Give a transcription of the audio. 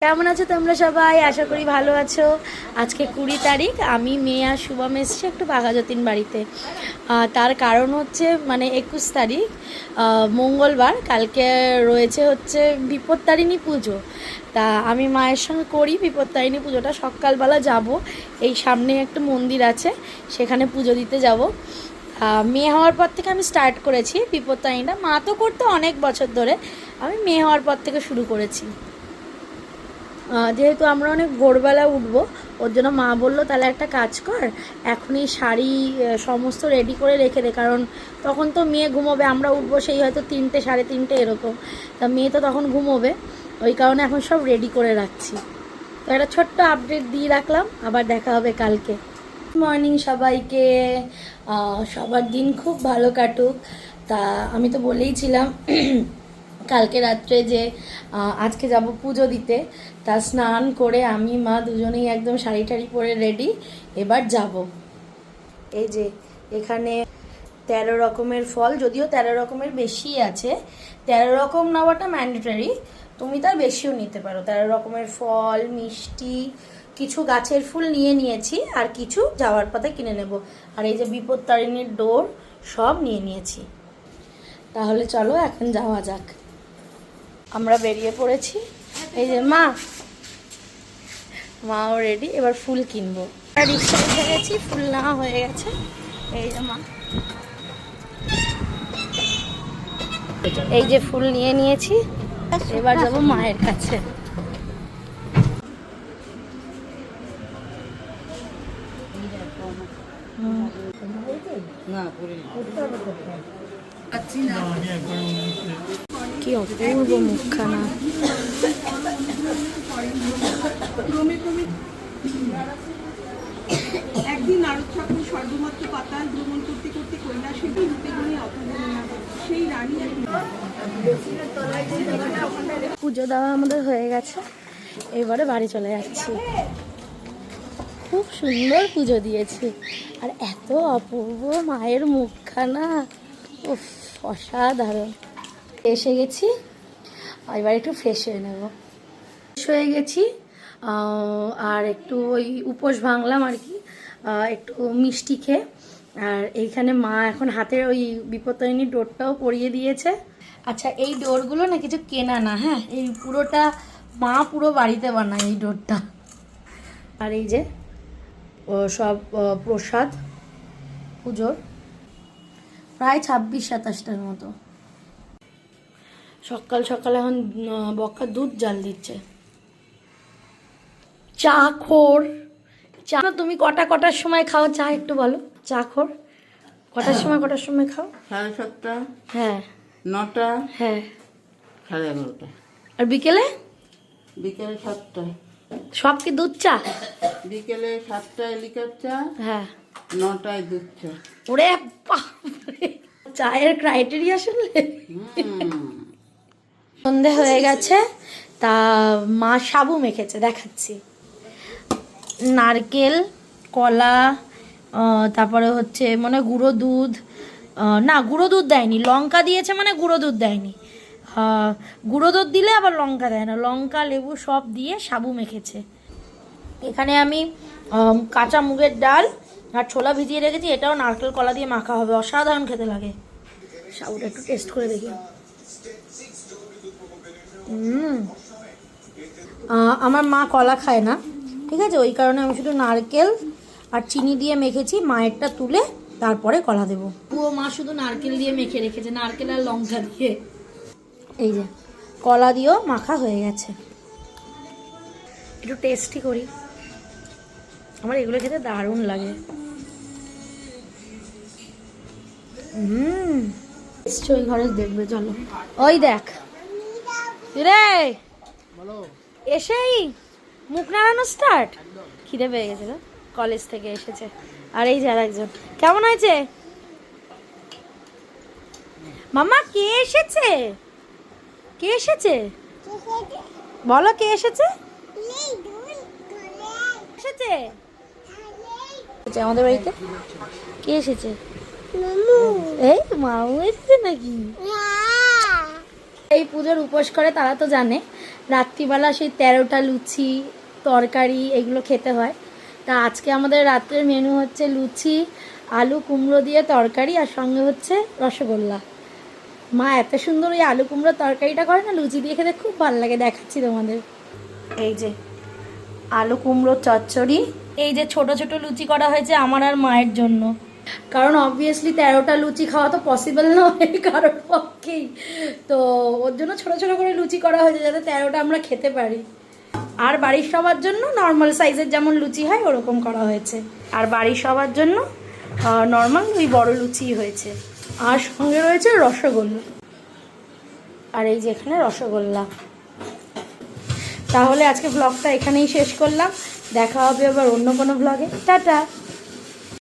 কেমন আছো তোমরা সবাই? আশা করি ভালো আছো। আজকে 20 তারিখ। আমি মেয়ে আর শুভম এসছে একটু বাঘাযতীন বাড়িতে। তার কারণ হচ্ছে 21 তারিখ মঙ্গলবার, কালকে রয়েছে হচ্ছে বিপত্তারিণী পুজো। তা আমি মায়ের সঙ্গে করি বিপত্তারিণী পুজোটা। সকালবেলা যাব, এই সামনে একটা মন্দির আছে সেখানে পুজো দিতে যাব। মেয়ে হওয়ার পর থেকে আমি স্টার্ট করেছি বিপত্তারিণীটা। মা তো করতে অনেক বছর ধরে, আমি মেয়ে হওয়ার পর থেকে শুরু করেছি। যেহেতু আমরা অনেক ভোরবেলা উঠবো, ওর জন্য মা বললো তাহলে একটা কাজ কর, এখনই শাড়ি সমস্ত রেডি করে রেখে দে, কারণ তখন তো মেয়ে ঘুমোবে, আমরা উঠবো সেই হয়তো 3টে 3:30 এরকম। তা মেয়ে তো তখন ঘুমোবে, ওই কারণে এখন সব রেডি করে রাখছি। তো একটা ছোট্ট আপডেট দিয়ে রাখলাম, আবার দেখা হবে কালকে। মর্নিং সবাইকে, সবার দিন খুব ভালো কাটুক। তা আমি তো বলেইছিলাম কালকে রাত্রে যে আজকে যাব পুজো দিতে। তা স্নান করে আমি মা দুজনেই একদম শাড়ি টাড়ি পরে রেডি, এবার যাব। এই যে এখানে 13 রকমের ফল, যদিও 13 রকমের বেশি আছে, 13 রকম নেওয়াটা ম্যান্ডেটরি, তুমি তার বেশিও নিতে পারো। 13 রকমের ফল, মিষ্টি, কিছু গাছের ফুল নিয়ে নিয়েছি, আর কিছু যাওয়ার পথে কিনে নেব। আর এই যে বিপত্তারিণীর ডোর সব নিয়ে নিয়েছি। তাহলে চলো এখন যাওয়া যাক। আমরা বেরিয়ে পড়েছি। এই যে মাও রেডি, এবার ফুল কিনবো। রিক্সা উঠে গেছি, ফুল নেওয়া হয়ে গেছে। এই যে মা, এই যে ফুল নিয়ে নিয়েছি, এবার যাবো মায়ের কাছে। কি অপূর্ব মুখখানা। একদিন নারদ ঠাকুর সর্বমাত্র পাতাল ভ্রমণ করতে করতে কৈলাসের রূপে গুণে সেই রানী পুজো দেওয়া আমাদের হয়ে গেছে, এবারে বাড়ি চলে যাচ্ছি। খুব সুন্দর পুজো দিয়েছি, আর এত অপূর্ব মায়ের মুখখানা, উফ অসাধারণ। এসে গেছি, এবার একটু ফ্রেশ হয়ে নেব। ফ্রেশ হয়ে গেছি, আর একটু ওই উপোস ভাঙলাম আর কি, একটু মিষ্টি খেয়ে। আর এইখানে মা এখন হাতে ওই বিপত্তারিণী ডোরটাও পরিয়ে দিয়েছে। আচ্ছা, এই ডোরগুলো না কিছু কেনা না, হ্যাঁ, এই পুরোটা মা পুরো বাড়িতে বানায় এই ডোরটা। আর এই যে সব প্রসাদ পুজোর, প্রায় 26-27টার মতো। সকাল সকাল এখন বক্কা দুধ জাল দিচ্ছে। চা খোর, চা তুমি কটার সময় খাও চা একটু বলো? চা খোর কটার সময় খাও? 7:30, হ্যাঁ 9টা, হ্যাঁ, 11:30। আর বিকেলে? বিকেলে 7টায়। সব কি দুধ চা? বিকেলে 7টায় লিকার চা, হ্যাঁ, 9টায় দুধ চা। ওরে বাপরে, চায়ের ক্রাইটেরিয়া শুনলে? সন্ধে হয়ে গেছে, তা মা সাবু মেখেছে, দেখাচ্ছি। নারকেল, কলা, তারপরে হচ্ছে গুঁড়ো দুধ, না গুঁড়ো দুধ দেয়নি, লঙ্কা দিয়েছে, গুঁড়ো দুধ দেয়নি। গুঁড়ো দুধ দিলে আবার লঙ্কা দেয় না, লঙ্কা লেবু সব দিয়ে সাবু মেখেছে। এখানে আমি কাঁচা মুগের ডাল আর ছোলা ভিজিয়ে রেখেছি, এটাও নারকেল কলা দিয়ে মাখা হবে, অসাধারণ খেতে লাগে। সাবুটা একটু টেস্ট করে দেখি। আমার মা কলা খায় না, ঠিক আছে, ওই কারণে আমি শুধু নারকেল আর চিনি দিয়ে মেখেছি। মায়েরটা তুলে তারপরে কলা দেবো। ও মা শুধু নারকেল দিয়ে মেখে রেখেছে, নারকেল আর লঙ্কা দিয়ে। এই যে কলা দিয়েও মাখা হয়ে গেছে। একটু টেস্টি করি, আমার এগুলো খেতে দারুণ লাগে। ওই ঘরে দেখবে, চলো। ওই দেখ রে, এসেই মুখ নাড়ানো স্টার্ট। খিদে পেয়ে গেছে গো, কলেজ থেকে এসেছে। আর এই যে আর একজন, কেমন হয়েছে মামা? কে এসেছে? কে এসেছে বলো, কে এসেছে? এসেছে আমাদের বাড়িতে কে এসেছে? এই মামু এসেছে নাকি? এই পুজোর উপোস করে তারা তো জানে রাত্রিবেলা সেই 13টা লুচি তরকারি এগুলো খেতে হয়। তা আজকে আমাদের রাত্রের মেনু হচ্ছে লুচি, আলু কুমড়ো দিয়ে তরকারি, আর সঙ্গে হচ্ছে রসগোল্লা। মা এত সুন্দর ওই আলু কুমড়োর তরকারিটা করে না, লুচি দিয়ে খেতে খুব ভালো লাগে। দেখাচ্ছি তোমাদের, এই যে আলু কুমড়োর চচ্চড়ি, এই যে ছোট ছোট লুচি করা হয়েছে আমার আর মায়ের জন্য, কারণ অবভিয়াসলি 13টা লুচি খাওয়া তো পসিবল নয় কারোর পক্ষেই, তো ওর জন্য ছোট ছোট করে লুচি করা হয়েছে যাতে 13টা আমরা খেতে পারি। আর বাড়ির সবার জন্য নর্মাল সাইজের যেমন লুচি হয় ওরকম করা হয়েছে, আর বাড়ির সবার জন্য নর্মাল ওই বড় লুচি হয়েছে। আর সঙ্গে রয়েছে রসগোল্লা, আর এই যে এখানে রসগোল্লা। তাহলে আজকে ব্লগটা এখানেই শেষ করলাম, দেখা হবে আবার অন্য কোনো ব্লগে। টাটা।